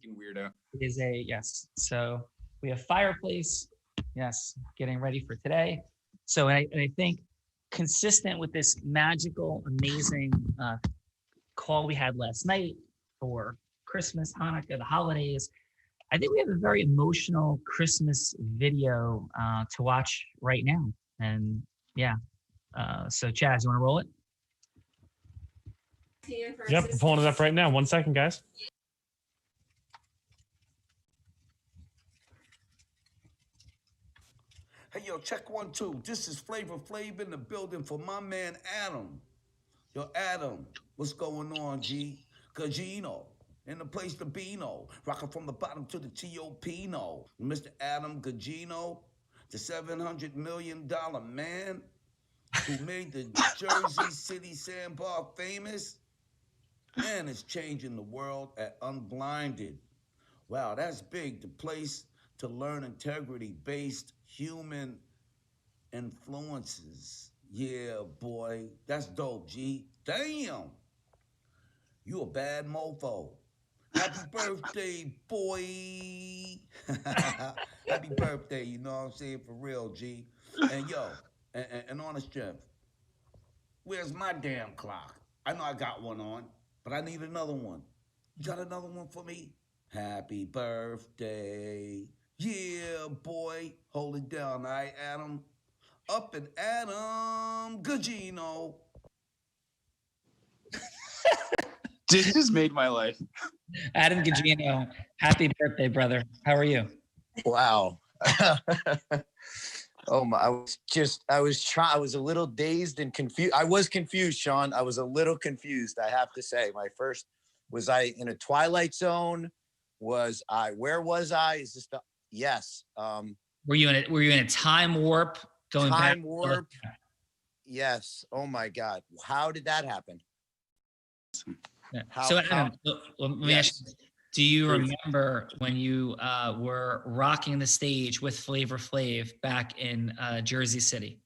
Freaking weirdo. It is yes. So we have fireplace. Yes, getting ready for today. So and I think consistent with this magical, amazing call we had last night for Christmas, Hanukkah, the holidays. I think we have a very emotional Christmas video to watch right now. And yeah, so Chaz, you want to roll it? Yep, I'm pulling it up right now. 1 second, guys. Hey, yo, check 1, 2. This is Flavor Flav in the building for my man Adam. Yo, Adam, what's going on, G? Gagino, in the place to be, no. Rocking from the bottom to the T.O.P., no. Mr. Adam Gagino, the $700 million man who made the Jersey City Sandbar famous and is changing the world at Unblinded. Wow, that's big. The place to learn integrity-based human influences. Yeah, boy, that's dope, G. Damn, you a bad mofo. Happy birthday, boy. Happy birthday, you know what I'm saying, for real, G. And yo, and on the strength, where's my damn clock? I know I got one on, but I need another one. You got another one for me? Happy birthday. Yeah, boy. Hold it down, all right, Adam? Up and Adam Gagino. This just made my life. Adam Gagino, happy birthday, brother. How are you? Wow. Oh my, I was a little dazed and confused. I was confused, Sean. I was a little confused, I have to say. Was I in a twilight zone? Where was I? Is this yes. Were you in a time warp going back? Time warp. Yes. Oh my God. How did that happen? Yeah. So Adam, let me ask you, do you remember when you were rocking the stage with Flavor Flav back in Jersey City?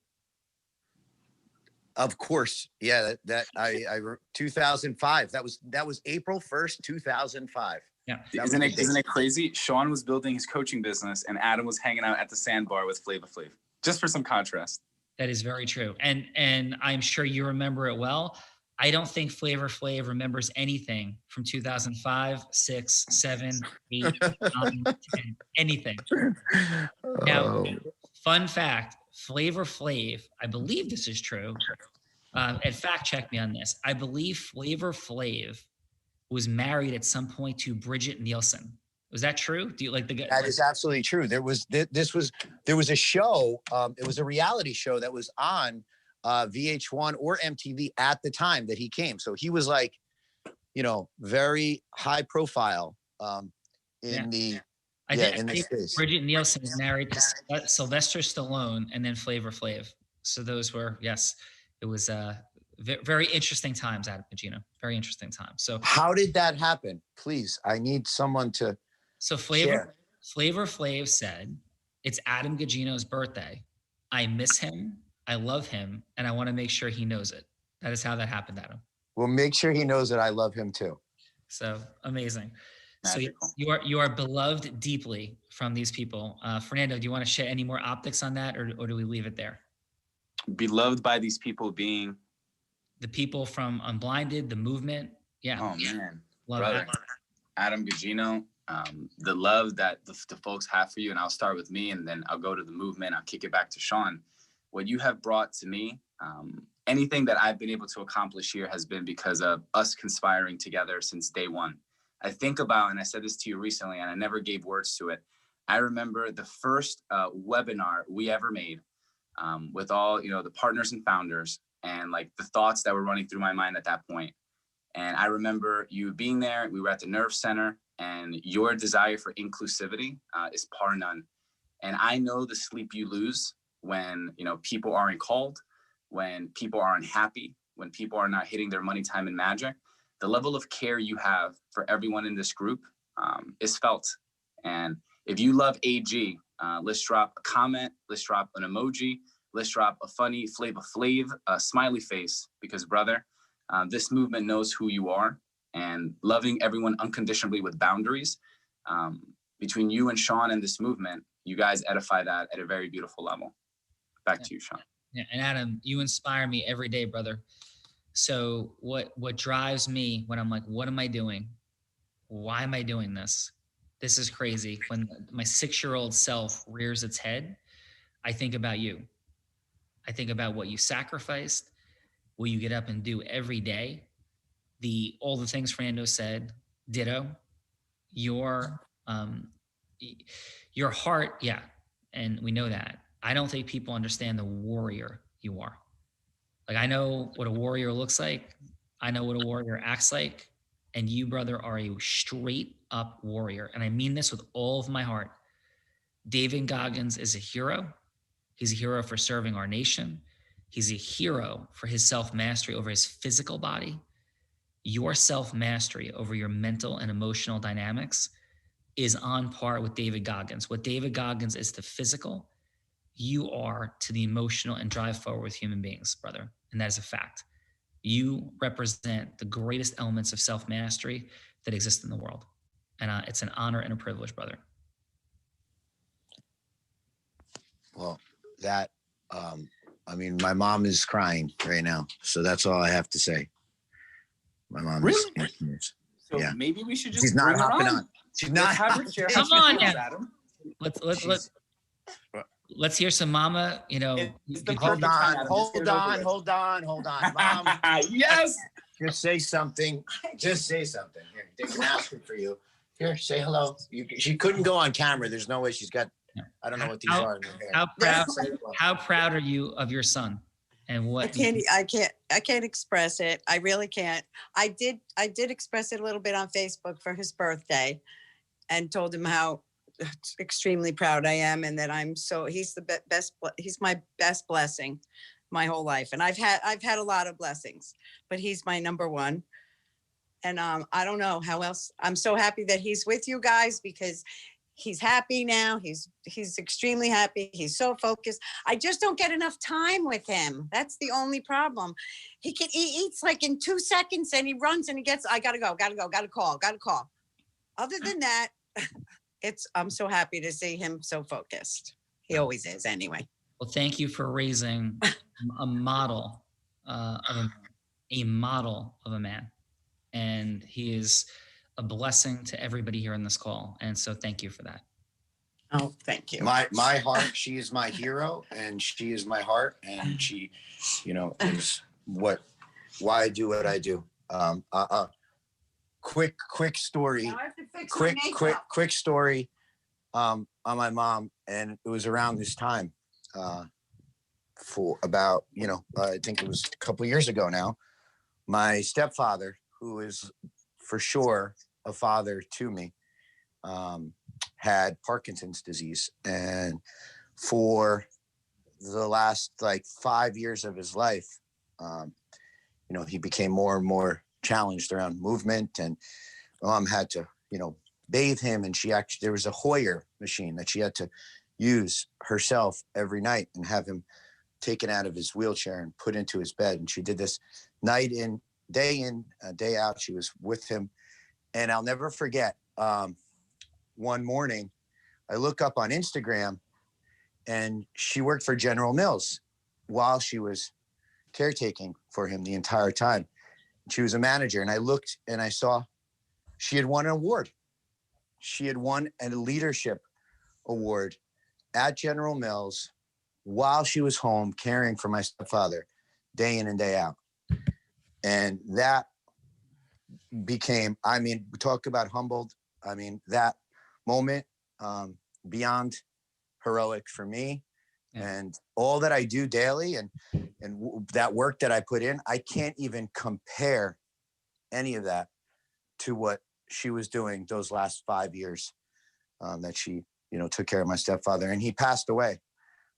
Of course. Yeah, that I 2005. That was April 1st, 2005. Yeah. Isn't it crazy? Sean was building his coaching business and Adam was hanging out at the sandbar with Flavor Flav. Just for some contrast. That is very true. And I'm sure you remember it well. I don't think Flavor Flav remembers anything from 2005, 6, 7, 8, 9, 10, anything. Now, fun fact, Flavor Flav, I believe this is true, and fact check me on this. I believe Flavor Flav was married at some point to Bridget Nielsen. Was that true? Do you like the guy? That is absolutely true. There was a show. It was a reality show that was on VH1 or MTV at the time that he came. So he was like, very high profile in the space. Bridget Nielsen is married to Sylvester Stallone and then Flavor Flav. So those were, yes, it was very interesting times, Adam Gagino. Very interesting times. So how did that happen? Please, I need someone to. So Flavor Flav said, "It's Adam Gagino's birthday. I miss him. I love him, and I want to make sure he knows it." That is how that happened, Adam. Well, make sure he knows that I love him too. So amazing. Magical. So you are beloved deeply from these people. Fernando, do you want to share any more optics on that, or do we leave it there? Beloved by these people being the people from Unblinded, the movement. Yeah. Oh man, love brother, Adam Gagino. The love that the folks have for you, and I'll start with me, and then I'll go to the movement. I'll kick it back to Sean. What you have brought to me, anything that I've been able to accomplish here has been because of us conspiring together since day one. I think about, and I said this to you recently, and I never gave words to it. I remember the first webinar we ever made with all, the partners and founders, and like the thoughts that were running through my mind at that point. And I remember you being there. We were at the Nerve Center, and your desire for inclusivity is par none. And I know the sleep you lose when people aren't called, when people are unhappy, when people are not hitting their money, time, and magic. The level of care you have for everyone in this group is felt. And if you love AG, let's drop a comment, let's drop an emoji, let's drop a funny Flavor Flav smiley face, because brother, this movement knows who you are, and loving everyone unconditionally with boundaries between you and Sean and this movement, you guys edify that at a very beautiful level. Back to you, Sean. Yeah, and Adam, you inspire me every day, brother. So what drives me when I'm like, what am I doing? Why am I doing this? This is crazy. When my 6-year-old self rears its head, I think about you. I think about what you sacrificed, what you get up and do every day. All the things Fernando said, ditto. Your heart, yeah, and we know that. I don't think people understand the warrior you are. Like, I know what a warrior looks like. I know what a warrior acts like. And you, brother, are a straight up warrior. And I mean this with all of my heart. David Goggins is a hero. He's a hero for serving our nation. He's a hero for his self-mastery over his physical body. Your self-mastery over your mental and emotional dynamics is on par with David Goggins. What David Goggins is to physical, you are to the emotional and drive forward with human beings, brother. And that is a fact. You represent the greatest elements of self-mastery that exist in the world. And it's an honor and a privilege, brother. Well, that, I mean, my mom is crying right now. So that's all I have to say. My mom Really? is. So Yeah. maybe we should just She's not bring her hopping on. on. She's not. Let's have her share. Come on now. Adam. Let's hear some mama, you know. It's the Hold perfect time, on, Adam. Just get it over with. hold on. Mom, Yes. just say something. Just say something. Here, they can ask her for you. Here, say hello. She couldn't go on camera. There's no way she's got, I don't know what these are in her hair. How proud are you of your son? And what I can't express it. I really can't. I did express it a little bit on Facebook for his birthday and told him how extremely proud I am and that he's the best, he's my best blessing my whole life. And I've had a lot of blessings, but he's my number one. And I don't know how else. I'm so happy that he's with you guys because he's happy now. He's extremely happy. He's so focused. I just don't get enough time with him. That's the only problem. He eats like in 2 seconds and he runs and he gets, I gotta go, gotta call. Other than that, I'm so happy to see him so focused. He always is anyway. Well, thank you for raising a model of a model of a man. And he is a blessing to everybody here on this call. And so thank you for that. Oh, thank you. My heart, she is my hero and she is my heart. And she, is why I do what I do. Quick story. Now I have to fix my Quick makeup. story on my mom. And it was around this time for about, I think it was a couple of years ago now. My stepfather, who is for sure a father to me, had Parkinson's disease. And for the last 5 years of his life, he became more and more challenged around movement, and mom had to, bathe him. And there was a Hoyer machine that she had to use herself every night and have him taken out of his wheelchair and put into his bed. And she did this night in, day out. She was with him. And I'll never forget, one morning, I look up on Instagram and she worked for General Mills while she was caretaking for him the entire time. She was a manager. And I looked and I saw she had won an award. She had won a leadership award at General Mills while she was home caring for my stepfather day in and day out. And that became, we talk about humbled. That moment, beyond heroic for me. Yeah. And all that I do daily and that work that I put in, I can't even compare any of that to what she was doing those last 5 years that she, took care of my stepfather. And he passed away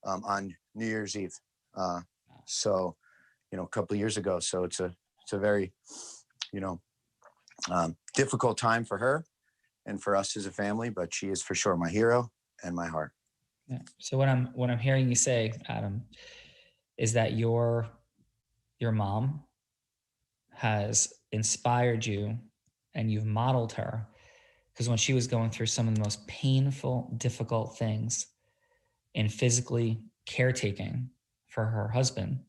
on New Year's Eve. So, a couple of years ago. So it's a very, difficult time for her and for us as a family, but she is for sure my hero and my heart. Yeah. So what I'm hearing you say, Adam, is that your mom has inspired you and you've modeled her because when she was going through some of the most painful, difficult things in physically caretaking for her husband,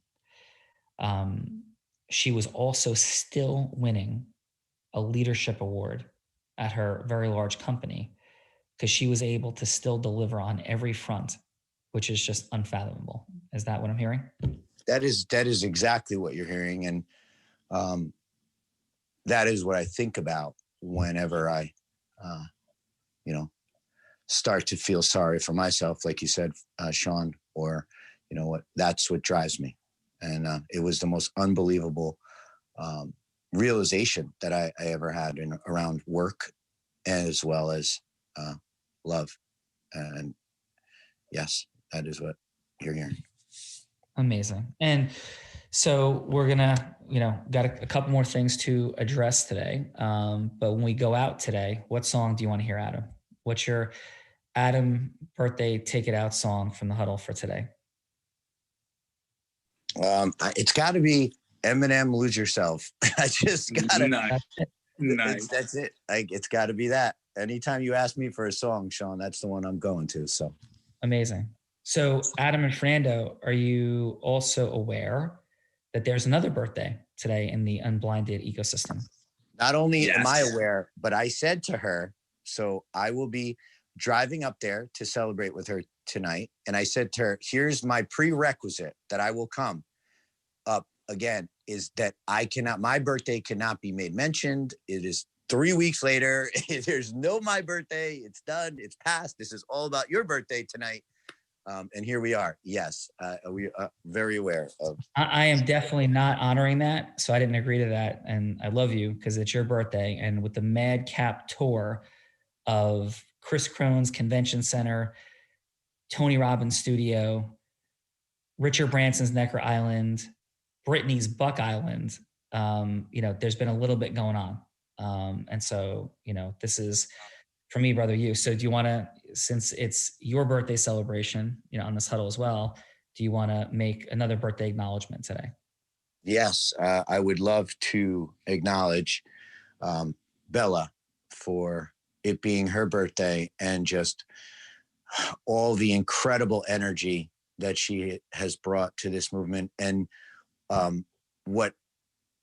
she was also still winning a leadership award at her very large company because she was able to still deliver on every front, which is just unfathomable. Is that what I'm hearing? That is exactly what you're hearing. And that is what I think about whenever I, you know, start to feel sorry for myself, like you said, Sean, or, you know what, that's what drives me. And it was the most unbelievable realization that I ever had around work, as well as love. And yes, that is what you're hearing. Amazing. And so we're gonna, got a couple more things to address today. But when we go out today, what song do you want to hear, Adam? What's your Adam birthday take it out song from the Huddle for today? It's got to be Eminem, Lose Yourself. I just gotta. Nice. That's it. Like, it's got to be that. Anytime you ask me for a song, Sean, that's the one I'm going to. So amazing. So Adam and Fernando, are you also aware that there's another birthday today in the Unblinded ecosystem? Not only am I aware, but I said to her, so I will be driving up there to celebrate with her tonight. And I said to her, here's my prerequisite that I will come up again, is that my birthday cannot be made mentioned. It is 3 weeks later. There's no my birthday. It's done. It's past. This is all about your birthday tonight. And here we are. Yes, we are very aware of. I am definitely not honoring that. So I didn't agree to that. And I love you because it's your birthday. And with the Madcap tour of Chris Crone's Convention Center, Tony Robbins' studio, Richard Branson's Necker Island, Britney's Buck Island, there's been a little bit going on. And so, this is for me, brother, you. So do you want to, since it's your birthday celebration, on this Huddle as well, do you want to make another birthday acknowledgement today? Yes, I would love to acknowledge Bella for it being her birthday and just all the incredible energy that she has brought to this movement. And what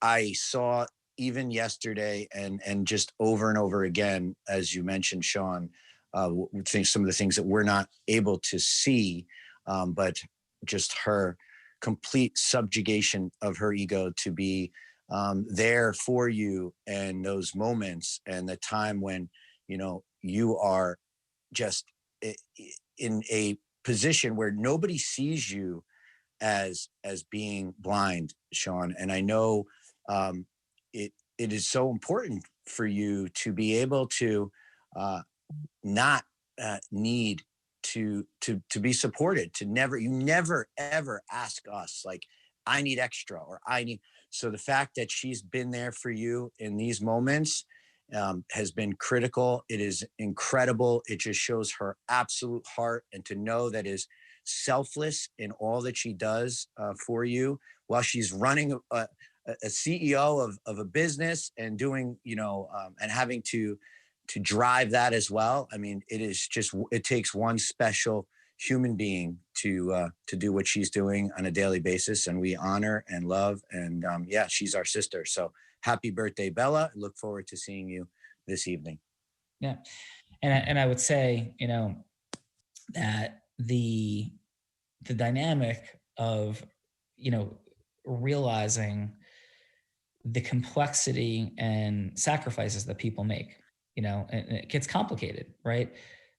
I saw even yesterday and just over and over again, as you mentioned, Sean, some of the things that we're not able to see, but just her complete subjugation of her ego to be there for you, and those moments and the time when, you are just in a position where nobody sees you as being blind, Sean. And I know it is so important for you to be able to not need to be supported, you never ever ask us like, I need extra, or I need. So the fact that she's been there for you in these moments has been critical. It is incredible. It just shows her absolute heart, and to know that is selfless in all that she does for you while she's running a CEO of a business and doing, and having to drive that as well. I mean, it takes one special human being to do what she's doing on a daily basis, and we honor and love. And she's our sister. So happy birthday, Bella. I look forward to seeing you this evening. Yeah. And I would say, that the dynamic of, realizing the complexity and sacrifices that people make, and it gets complicated, right?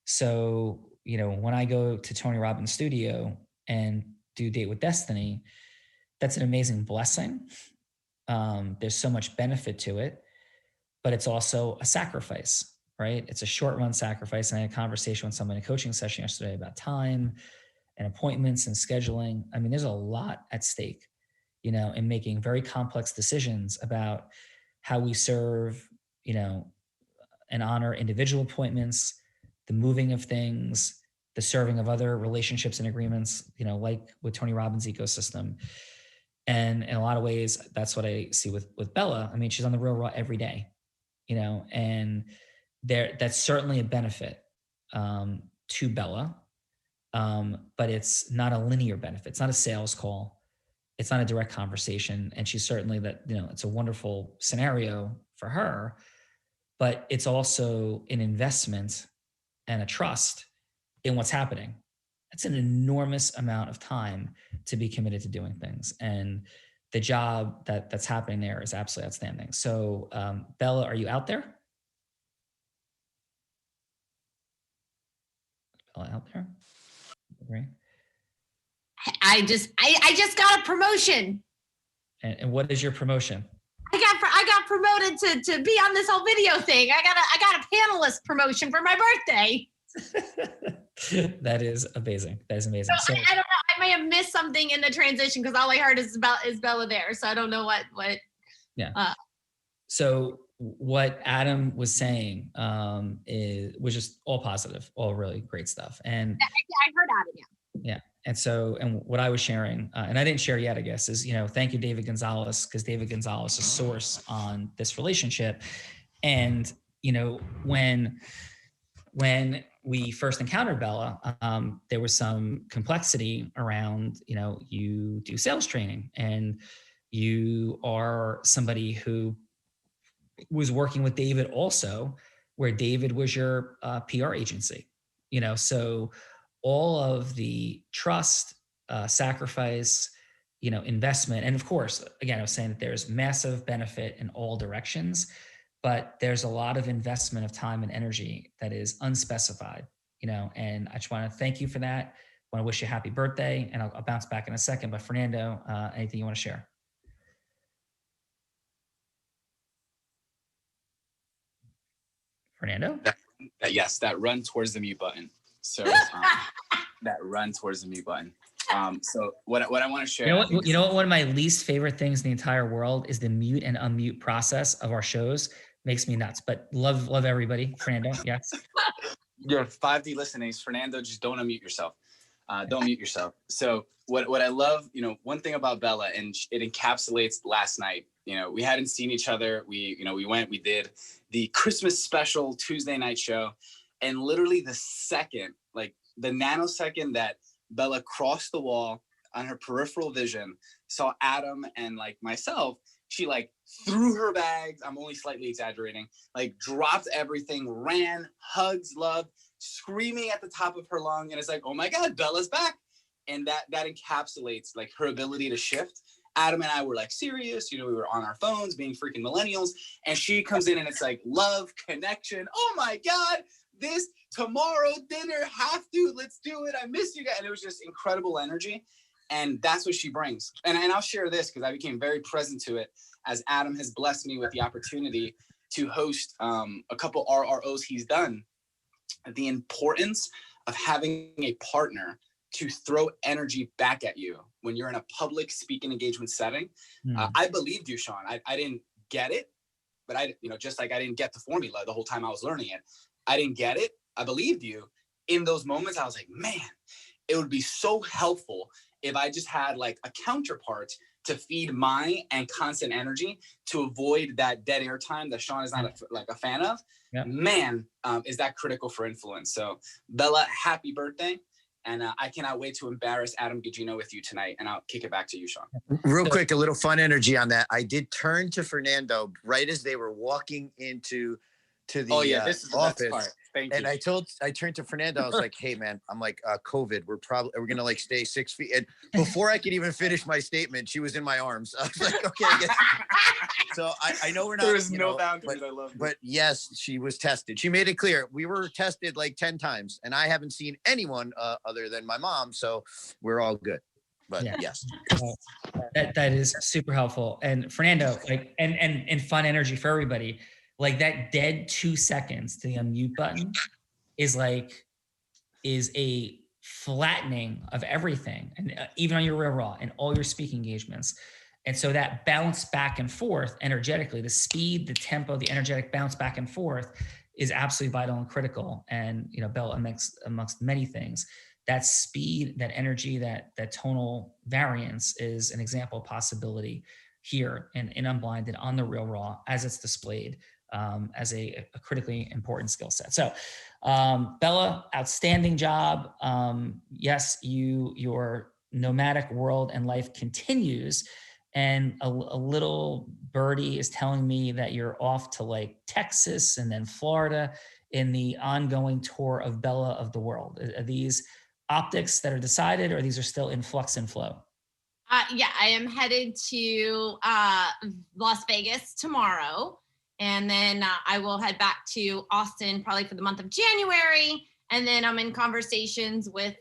So, when I go to Tony Robbins' studio and do Date with Destiny, that's an amazing blessing. There's so much benefit to it, but it's also a sacrifice, right? It's a short run sacrifice. And I had a conversation with someone in a coaching session yesterday about time and appointments and scheduling. I mean, there's a lot at stake, in making very complex decisions about how we serve, and honor individual appointments, the moving of things, the serving of other relationships and agreements, like with Tony Robbins' ecosystem. And in a lot of ways, that's what I see with Bella. I mean, she's on the real raw every day, and that's certainly a benefit to Bella, but it's not a linear benefit. It's not a sales call. It's not a direct conversation. And she's certainly that, it's a wonderful scenario for her, but it's also an investment and a trust in what's happening. That's an enormous amount of time to be committed to doing things. And the job that's happening there is absolutely outstanding. So Bella, are you out there? Bella out there? Right. I just got a promotion. And what is your promotion? I got promoted to be on this whole video thing. I got a panelist promotion for my birthday. That is amazing. That is amazing. So I don't know. I may have missed something in the transition because all I heard is Bella there. So I don't know what. Yeah. So what Adam was saying was just all positive, all really great stuff. And I heard Adam. Yeah. Yeah. And what I was sharing, and I didn't share yet, I guess, is, thank you, David Gonzalez, because David Gonzalez is a source on this relationship. And, when we first encountered Bella, there was some complexity around, you do sales training and you are somebody who was working with David also, where David was your PR agency, so all of the trust, sacrifice, investment. And of course, again, I was saying that there's massive benefit in all directions, but there's a lot of investment of time and energy that is unspecified, and I just want to thank you for that. I want to wish you a happy birthday, and I'll bounce back in a second. But Fernando, anything you want to share? Fernando? Yes, that run towards the mute button. So that run towards the mute button. So what I want to share. You know what? One of my least favorite things in the entire world is the mute and unmute process of our shows. Makes me nuts. But love everybody. Fernando, yes. Your 5D listenings, Fernando, just don't unmute yourself. Don't mute yourself. So what I love, one thing about Bella, and it encapsulates last night. We hadn't seen each other. We did the Christmas special Tuesday night show, and literally the nanosecond that Bella crossed the wall on her peripheral vision, saw Adam and myself, she threw her bags. I'm only slightly exaggerating, dropped everything, ran, hugs, love, screaming at the top of her lung. And it's oh my God, Bella's back. And that encapsulates her ability to shift. Adam and I were serious, we were on our phones being freaking millennials. And she comes in and it's love, connection. Oh my God, this tomorrow dinner, let's do it. I miss you guys. And it was just incredible energy. And that's what she brings. And I'll share this because I became very present to it as Adam has blessed me with the opportunity to host a couple RROs he's done. The importance of having a partner to throw energy back at you when you're in a public speaking engagement setting. I believed you, Sean. I didn't get it, but just like I didn't get the formula the whole time I was learning it. I didn't get it. I believed you. In those moments, I was man, it would be so helpful if I just had a counterpart to feed my and constant energy to avoid that dead air time that Sean is not a fan of. Yeah. Man, is that critical for influence. So Bella, happy birthday. And I cannot wait to embarrass Adam Gugino with you tonight. And I'll kick it back to you, Sean. Real quick, a little fun energy on that. I did turn to Fernando right as they were walking into the this is the office. best part. Thank you. And I turned to Fernando. I was hey man, I'm COVID. We're going to stay 6 feet. And before I could even finish my statement, she was in my arms. I was okay, I guess. So I know we're not. There is no boundaries. I love it. But yes, she was tested. She made it clear. We were tested 10 times and I haven't seen anyone other than my mom. So we're all good. But yes. That is super helpful. And Fernando, and fun energy for everybody. That dead 2 seconds to the unmute button is a flattening of everything, and even on your real raw and all your speaking engagements. And so that bounce back and forth energetically, the speed, the tempo, the energetic bounce back and forth is absolutely vital and critical. And Bella, amongst many things, that speed, that energy, that tonal variance is an example of possibility here in Unblinded on the real raw as it's displayed as a critically important skill set. So Bella, outstanding job. Yes, your nomadic world and life continues. And a little birdie is telling me that you're off to like Texas and then Florida in the ongoing tour of Bella of the world. Are these optics that are decided, or these are still in flux and flow? Yeah, I am headed to Las Vegas tomorrow. And then I will head back to Austin probably for the month of January. And then I'm in conversations with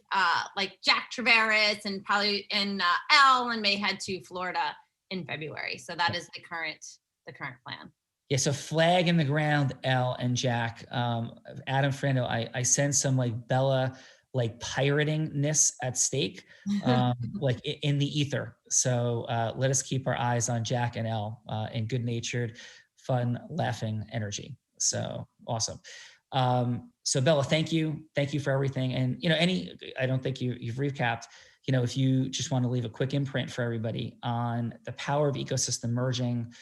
like Jack Traveris and probably Elle, and may head to Florida in February. So that is the current plan. Yeah, so flag in the ground, Elle and Jack. Adam Fernando, I sense some like Bella like pirating-ness at stake, like in the ether. So let us keep our eyes on Jack and Elle in good-natured, fun, laughing energy. So awesome. So Bella, thank you for everything. And I don't think you've recapped. If you just want to leave a quick imprint for everybody on the power of ecosystem merging,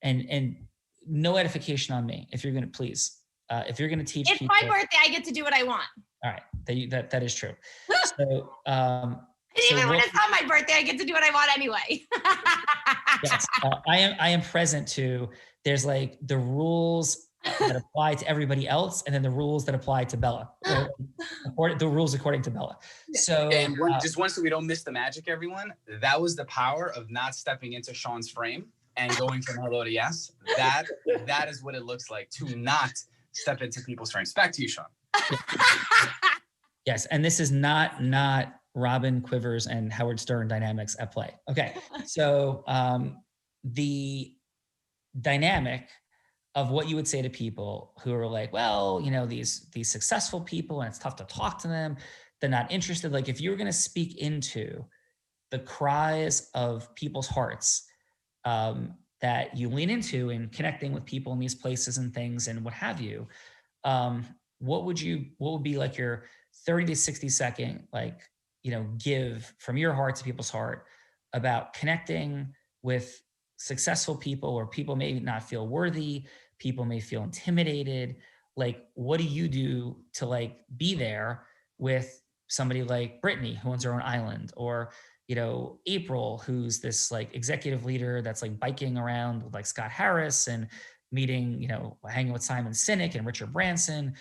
and no edification on me, if you're going to please. If you're going to teach people, it's my birthday, I get to do what I want. All right, that is true. So, even when it's not my birthday, I get to do what I want anyway. Yes, I am present too. There's like the rules that apply to everybody else, and then the rules that apply to Bella. The rules according to Bella. So, and just once so we don't miss the magic, everyone. That was the power of not stepping into Sean's frame and going from hello to yes. That is what it looks like to not step into people's frames. Back to you, Sean. Yes, and this is not Robin Quivers and Howard Stern dynamics at play. Okay, so the dynamic of what you would say to people who are like, well, these successful people, and it's tough to talk to them. They're not interested. Like if you're going to speak into the cries of people's hearts that you lean into in connecting with people in these places and things and what have you, what would be like your 30 to 60 second, give from your heart to people's heart about connecting with successful people, or people may not feel worthy, people may feel intimidated. Like, what do you do to be there with somebody like Brittany, who owns her own island, or April, who's this executive leader that's biking around with Scott Harris and meeting, hanging with Simon Sinek and Richard Branson.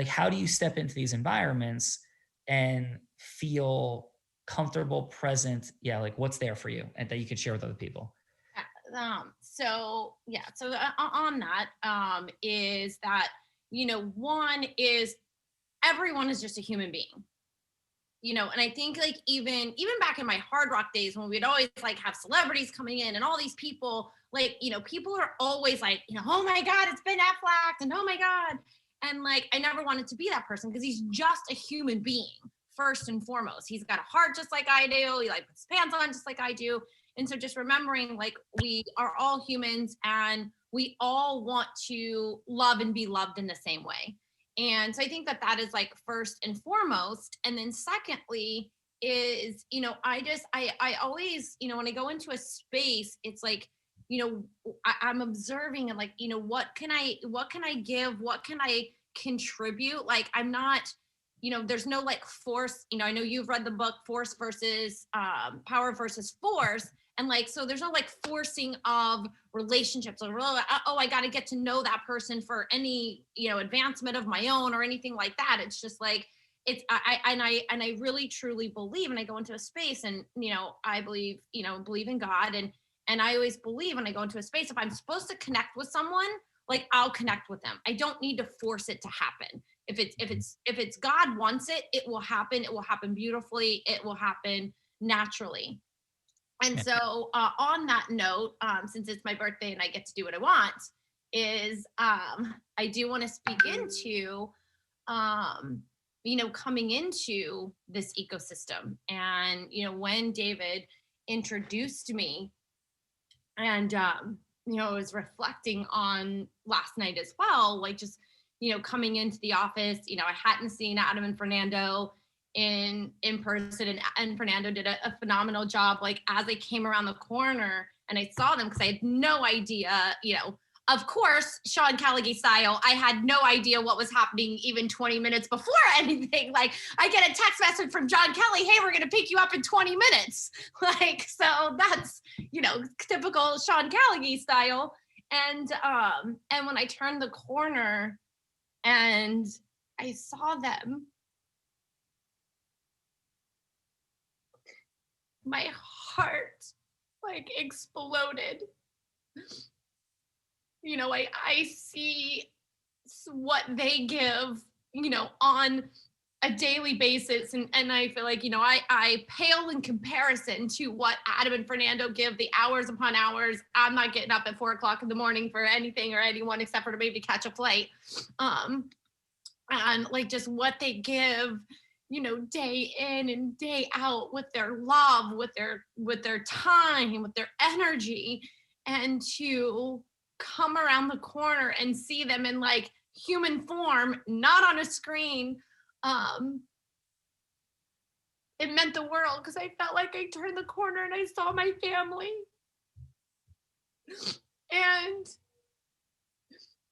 How do you step into these environments and feel comfortable, present? Yeah, what's there for you and that you could share with other people? So on that is that, one is everyone is just a human being. And I think even back in my Hard Rock days when we'd always have celebrities coming in and all these people, people are always oh my God, it's Ben Affleck, and oh my God. And I never wanted to be that person, because he's just a human being first and foremost. He's got a heart just like I do. He puts pants on just like I do. And so just remembering we are all humans and we all want to love and be loved in the same way. And so I think that is first and foremost. And then secondly is, I always, when I go into a space, it's I'm observing and what can I give? What can I contribute? I'm not, there's no force, I know you've read the book Force versus Power versus Force. And so there's no forcing of relationships, or I got to get to know that person for any, advancement of my own or anything like that. It's just I really truly believe, and I go into a space and, I believe in God. And I always believe when I go into a space, if I'm supposed to connect with someone, I'll connect with them. I don't need to force it to happen. If it's God wants it, it will happen. It will happen beautifully. It will happen naturally. And so on that note, since it's my birthday and I get to do what I want, is I do want to speak into, coming into this ecosystem. And, when David introduced me, and, I was reflecting on last night as well, just, coming into the office, I hadn't seen Adam and Fernando in person, and Fernando did a phenomenal job. As I came around the corner and I saw them, because I had no idea, of course, Sean Callagy style, I had no idea what was happening even 20 minutes before anything. Like, I get a text message from John Kelly, hey, we're gonna pick you up in 20 minutes. Like, so that's, you know, typical Sean Callagy style. And when I turned the corner and I saw them, my heart like exploded. You know, I see what they give, you know, on a daily basis. And I feel like, you know, I pale in comparison to what Adam and Fernando give, the hours upon hours. I'm not getting up at 4 o'clock in the morning for anything or anyone except for to maybe catch a flight. And like just what they give, you know, day in and day out with their love, with their time, with their energy, and to come around the corner and see them in like human form, not on a screen. It meant the world because I felt like I turned the corner and I saw my family. And,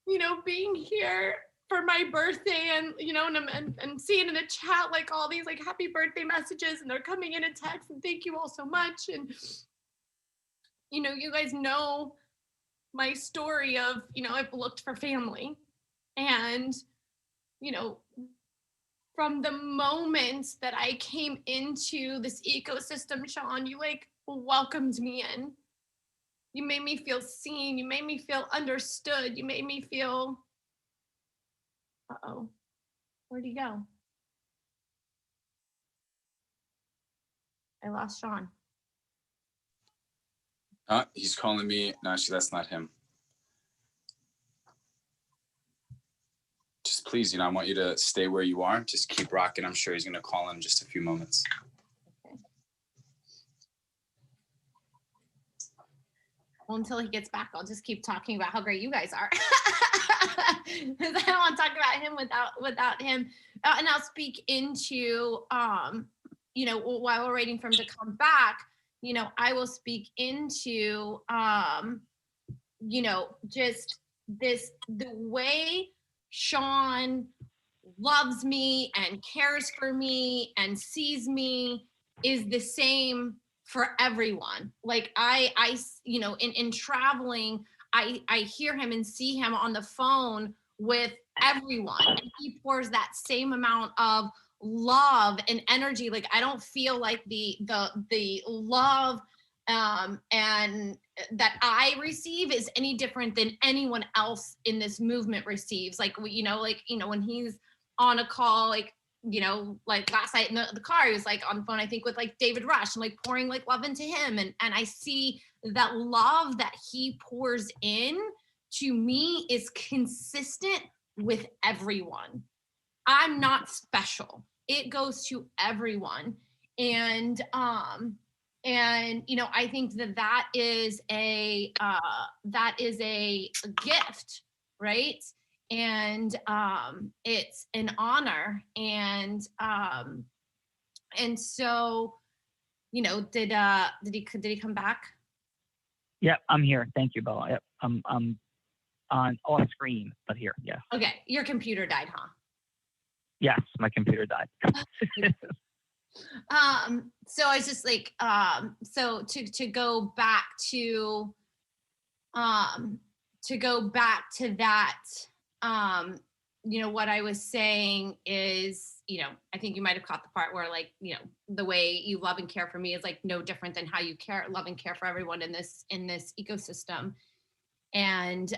you know, being here for my birthday and, you know, and seeing in the chat, like all these like happy birthday messages and they're coming in a text and thank you all so much. And, you know, you guys know my story of, you know, I've looked for family and, you know, from the moment that I came into this ecosystem, Sean, you like welcomed me in. You made me feel seen. You made me feel understood. You made me feel, uh-oh, where'd he go? I lost Sean. He's calling me. No, actually, that's not him. Just please, you know, I want you to stay where you are. Just keep rocking. I'm sure he's going to call in just a few moments. Okay. Well, until he gets back, I'll just keep talking about how great you guys are. Because I don't want to talk about him without him. And I'll speak into, you know, while we're waiting for him to come back, you know, I will speak into, you know, just the way Sean loves me and cares for me and sees me is the same for everyone. Like I you know, in traveling, I hear him and see him on the phone with everyone, and he pours that same amount of love and energy. Like I don't feel like the love and that I receive is any different than anyone else in this movement receives. Like, you know, when he's on a call, like, you know, like last night in the car, he was like on the phone, I think with like David Rush and like pouring like love into him. And I see that love that he pours in to me is consistent with everyone. I'm not special. It goes to everyone. And you know, I think that is a gift, right? And it's an honor. And so, you know, did he come back? Yep, I'm here. Thank you, Bella. Yep, I'm on off screen, but here. Yeah. Okay, your computer died, huh? Yes, my computer died. So I was just like, so to go back to that, you know, what I was saying is, you know, I think you might have caught the part where like, you know, the way you love and care for me is like no different than how you love and care for everyone in this ecosystem. And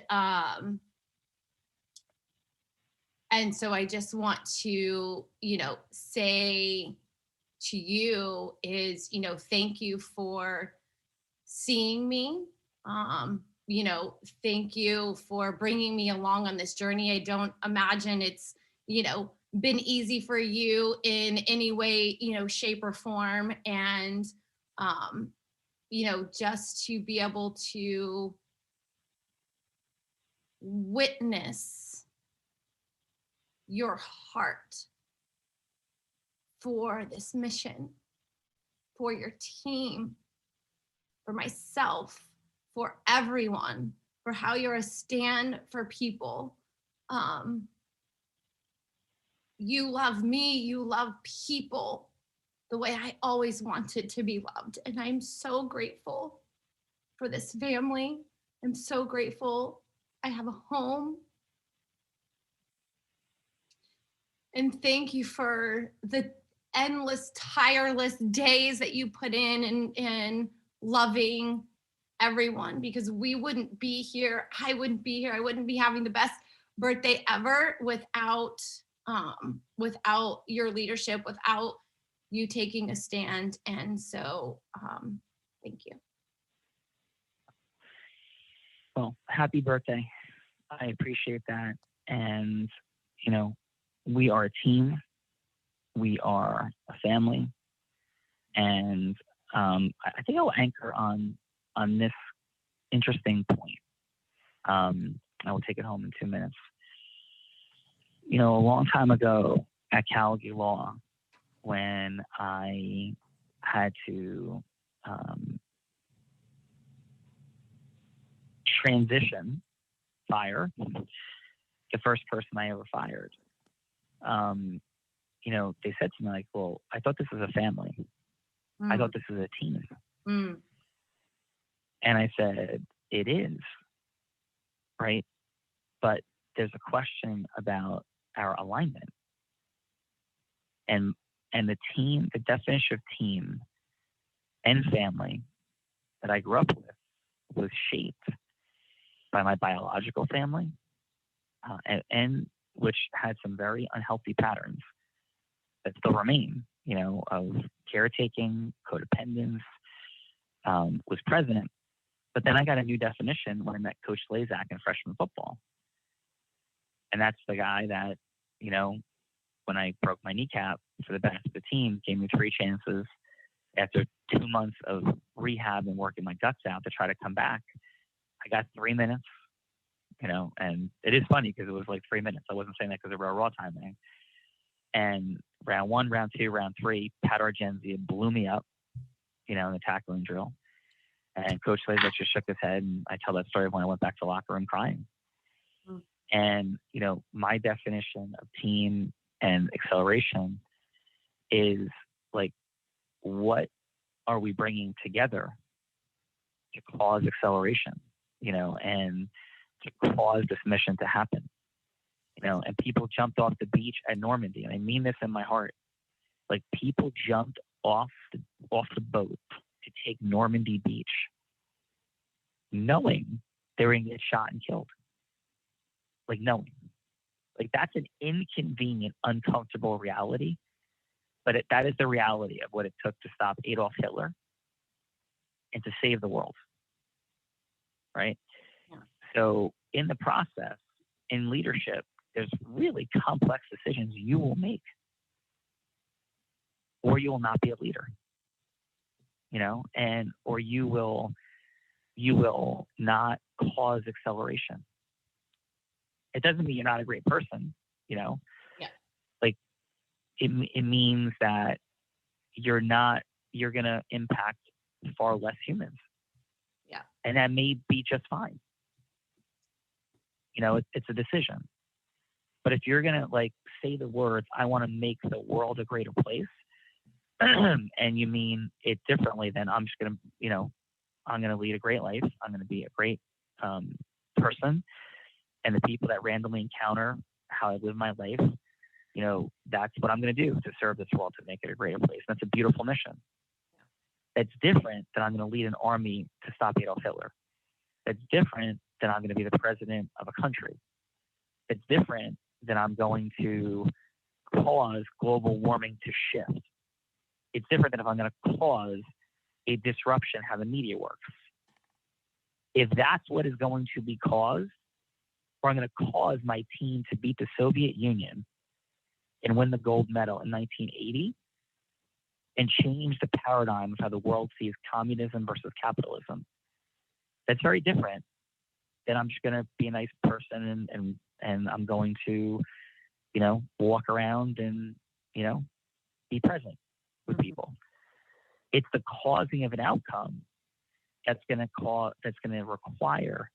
so I just want to, you know, say to you is, you know, thank you for seeing me. You know, thank you for bringing me along on this journey. I don't imagine it's, you know, been easy for you in any way, you know, shape or form. And, you know, just to be able to witness your heart for this mission, for your team, for myself, for everyone, for how you're a stand for people. You love me, you love people the way I always wanted to be loved. And I'm so grateful for this family. I'm so grateful I have a home. And thank you for the endless, tireless days that you put in loving everyone, because we wouldn't be here. I wouldn't be here. I wouldn't be having the best birthday ever without your leadership, without you taking a stand. And so thank you. Well, happy birthday. I appreciate that. And, you know, we are a team. We are a family. And I think I'll anchor on this interesting point. I will take it home in 2 minutes. You know, a long time ago at Calgary Law, when I had to fire the first person I ever fired, you know, they said to me, like, well, I thought this was a family. I thought this was a team. And I said, it is, right? But there's a question about our alignment. And the team, the definition of team and family that I grew up with was shaped by my biological family, and which had some very unhealthy patterns that still remain, you know, of caretaking, codependence, was present. But then I got a new definition when I met Coach Lazak in freshman football. And that's the guy that, you know, when I broke my kneecap for the benefit of the team, gave me 3 chances after 2 months of rehab and working my guts out to try to come back. I got 3 minutes, you know, and it is funny because it was like 3 minutes. I wasn't saying that because of raw timing. And round 1, round 2, round 3, Pat Argenzia blew me up, you know, in the tackling drill. And Coach Lazak just shook his head, and I tell that story when I went back to the locker room crying. And, you know, my definition of team and acceleration is like, what are we bringing together to cause acceleration, you know, and to cause this mission to happen, you know? And people jumped off the beach at Normandy, and I mean this in my heart. Like, people jumped off the boat to take Normandy Beach, knowing they were going to get shot and killed. Like, knowing. Like, that's an inconvenient, uncomfortable reality, but that is the reality of what it took to stop Adolf Hitler and to save the world, right? Yeah. So in the process, in leadership, there's really complex decisions you will make, or you will not be a leader, you know, and or you will not cause acceleration. It doesn't mean you're not a great person, you know. Yeah. Like, it means that you're going to impact far less humans. Yeah. And that may be just fine. You know, it's a decision. But if you're going to, like, say the words, I want to make the world a greater place, and you mean it differently, then I'm just going to, you know, I'm going to lead a great life. I'm going to be a great person. And the people that randomly encounter how I live my life, you know, that's what I'm going to do to serve this world, to make it a greater place. That's a beautiful mission. That's different than I'm going to lead an army to stop Adolf Hitler. That's different than I'm going to be the president of a country. It's different than I'm going to cause global warming to shift. It's different than if I'm going to cause a disruption how the media works. If that's what is going to be caused, or I'm going to cause my team to beat the Soviet Union and win the gold medal in 1980 and change the paradigm of how the world sees communism versus capitalism, that's very different than I'm just going to be a nice person and I'm going to, you know, walk around and, you know, be present with people. It's the causing of an outcome that's going to require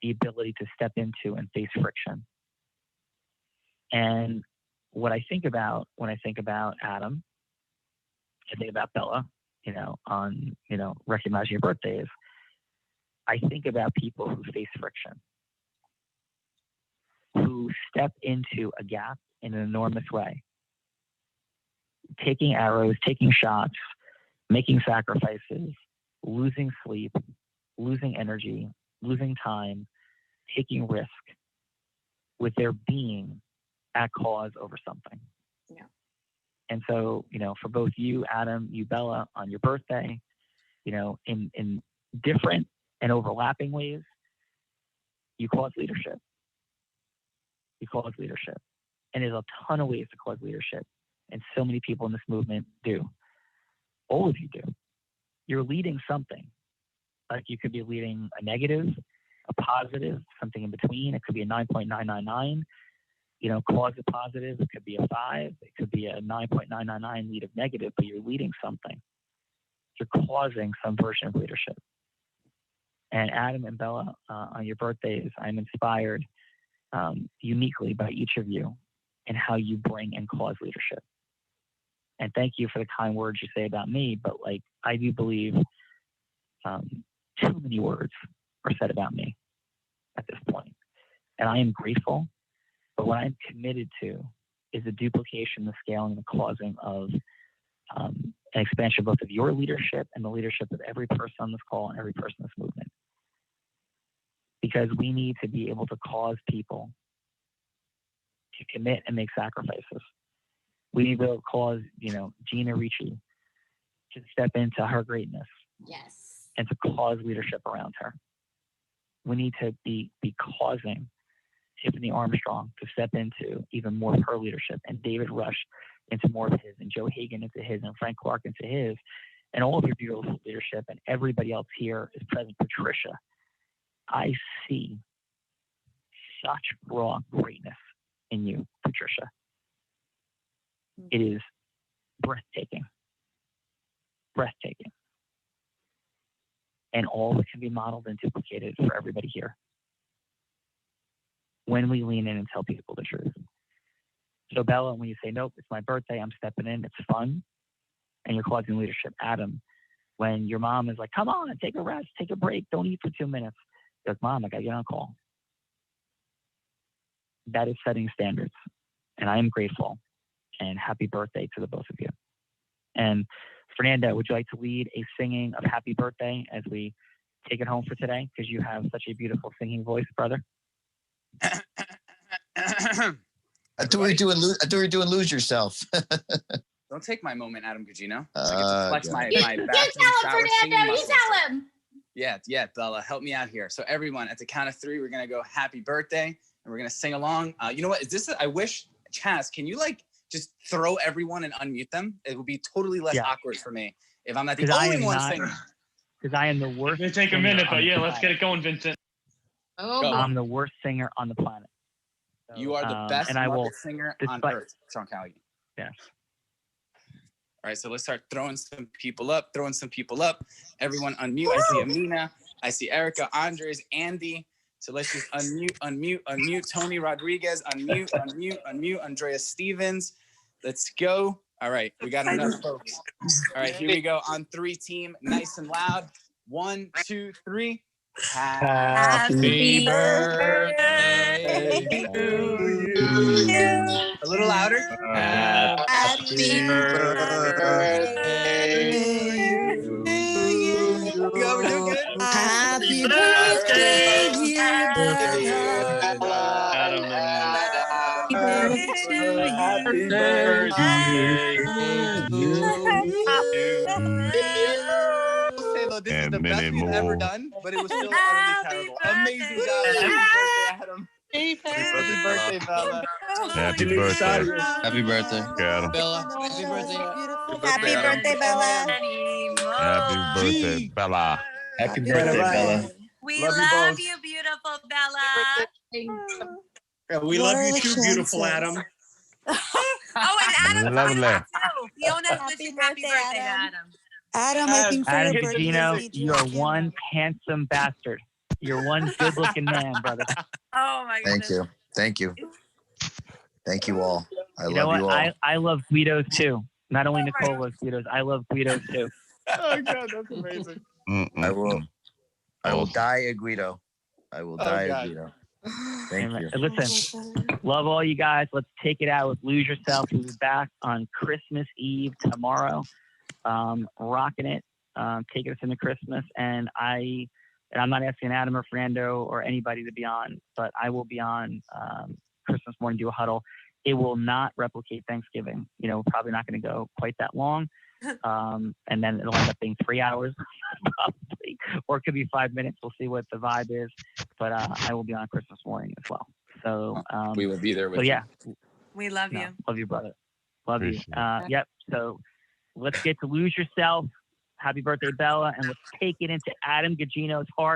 the ability to step into and face friction. And what I think about when I think about Adam, I think about Bella, on, recognizing your birthdays. I think about people who face friction, who step into a gap in an enormous way, taking arrows, taking shots, making sacrifices, losing sleep, losing energy, losing time, taking risk with their being at cause over something. Yeah. And so, for both you, Adam, you, Bella, on your birthday, in different and overlapping ways, you cause leadership. You cause leadership. And there's a ton of ways to cause leadership. And so many people in this movement do. All of you do. You're leading something. Like you could be leading a negative, a positive, something in between. It could be a 9.999. Cause a positive. It could be a 5. It could be a 9.999 lead of negative, but you're leading something. You're causing some version of leadership. And Adam and Bella, on your birthdays, I'm inspired uniquely by each of you and how you bring and cause leadership. And thank you for the kind words you say about me, but I do believe too many words are said about me at this point. And I am grateful, but what I'm committed to is the duplication, the scaling, the causing of an expansion both of your leadership and the leadership of every person on this call and every person in this movement. Because we need to be able to cause people to commit and make sacrifices. We need to cause, Gina Ricci to step into her greatness. Yes. And to cause leadership around her. We need to be causing Tiffany Armstrong to step into even more of her leadership, and David Rush into more of his, and Joe Hagan into his, and Frank Clark into his, and all of your beautiful leadership, and everybody else here is present. Patricia, I see such raw greatness in you, Patricia. It is breathtaking. Breathtaking. And all that can be modeled and duplicated for everybody here when we lean in and tell people the truth. So Bella, when you say, nope, it's my birthday, I'm stepping in, it's fun, and you're causing leadership. Adam, when your mom is like, come on, take a rest, take a break, don't eat for 2 minutes. You're like, Mom, I got to get on a call. That is setting standards. And I am grateful. And happy birthday to the both of you. And Fernanda, would you like to lead a singing of happy birthday as we take it home for today? Because you have such a beautiful singing voice, brother. I thought we were doing Lose Yourself. Don't take my moment, Adam Gugino. I Oh, get to flex God. my You bathroom tell him, shower singing Fernando. You muscles. tell him. Yeah, Bella, help me out here. So everyone, at the count of 3, we're gonna go happy birthday, and we're gonna sing along. You know what? I wish, Chaz, can you just throw everyone and unmute them? It would be totally less awkward for me if I'm not the only one singing. Because I am the worst. It may take a minute, but yeah, let's get it going, Vincent. Oh, I'm the worst singer on the planet. So, you are the best and I will, singer on earth, Sean Callaghan. Yes. All right, so let's start throwing some people up. Everyone unmute. I see Amina. I see Erica, Andres, Andy. So let's just unmute. Tony Rodriguez, unmute. Andrea Stevens. Let's go. All right, we got enough folks. All right, here we go. On 3, team, nice and loud. 1, 2, 3. Happy birthday to you. A little louder. Happy birthday to you. We're doing good. Happy birthday, dear Bella. Happy birthday to you. Happy birthday to This is the best we've ever done, but it was still utterly terrible. Amazing job. Happy birthday, Adam. Happy birthday, Bella. Happy birthday. Happy birthday, Adam. Bella. Happy birthday. Happy birthday, Bella. Happy birthday, Bella. Happy birthday, Bella. We Love you love both. you, beautiful Bella. Yeah, we love you too, beautiful Adam. Oh, and Adam Lovely. too. Fiona's wishing happy birthday to Adam. Adam, I think for Adam your birthday Gugino, speech, you are one handsome bastard. You're one good-looking man, brother. Oh my Thank goodness. you. Thank you. Thank you all. I You know love what? you all. I love Guidos too. Not only Nicole loves Guidos, I love Guidos too. Oh God, that's amazing. I will Awesome. die a Guido. I will die a God. Guido. Thank Amen. you. And listen, love all you guys. Let's take it out with Lose Yourself. We'll be back on Christmas Eve tomorrow. Rocking it, taking us into Christmas. And I'm not asking Adam or Fernando or anybody to be on, but I will be on Christmas morning, do a huddle. It will not replicate Thanksgiving. You know, probably not going to go quite that long. And then it'll end up being 3 hours probably, or it could be 5 minutes. We'll see what the vibe is. But I will be on Christmas morning as well. So we will be there with We love you. Love you, brother. Love Appreciate you. Yep. So let's get to Lose Yourself. Happy birthday, Bella. And let's take it into Adam Gugino's heart.